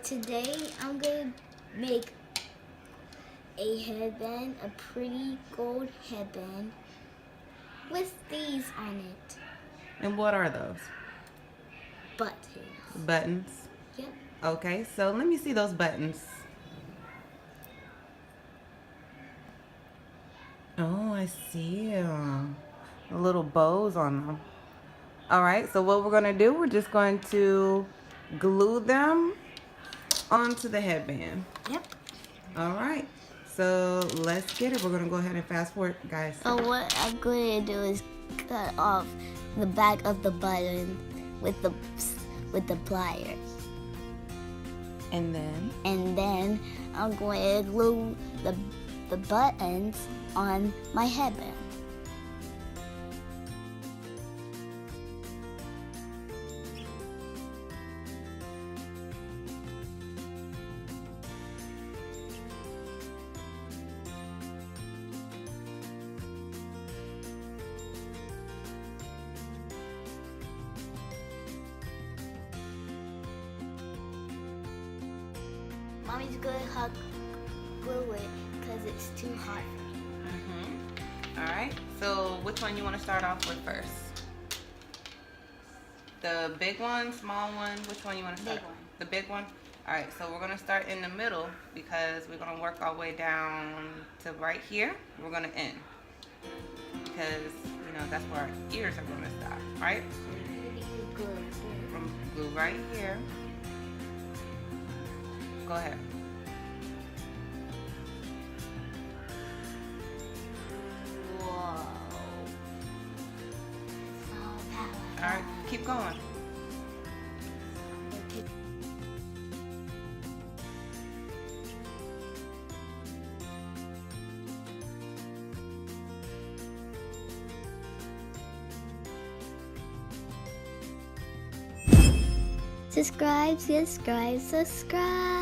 Today I'm gonna make a headband, a pretty gold headband with these on it. And what are those? Buttons. Buttons? Yep. Okay, so let me see those buttons. Oh, I see them. Little bows on them. All right, so what we're gonna do, we're just going to glue them onto the headband. Yep. All right, so let's get it. We're gonna go ahead and fast forward, guys. So what I'm going to do is cut off the back of the button with the pliers. And then I'm going to glue the buttons on my headband. Mommy's gonna hot glue it because it's too hot for me. all right, so which one you want to start off with first? The big one, small one, which one you want to start? Big one. The big one? All right, so we're gonna start in the middle because we're gonna work our way down to right here. We're gonna end because, you know, that's where our ears are gonna stop, right? From glue right here. Go ahead. Whoa. So powerful. All right, keep going. Subscribe, subscribe, subscribe.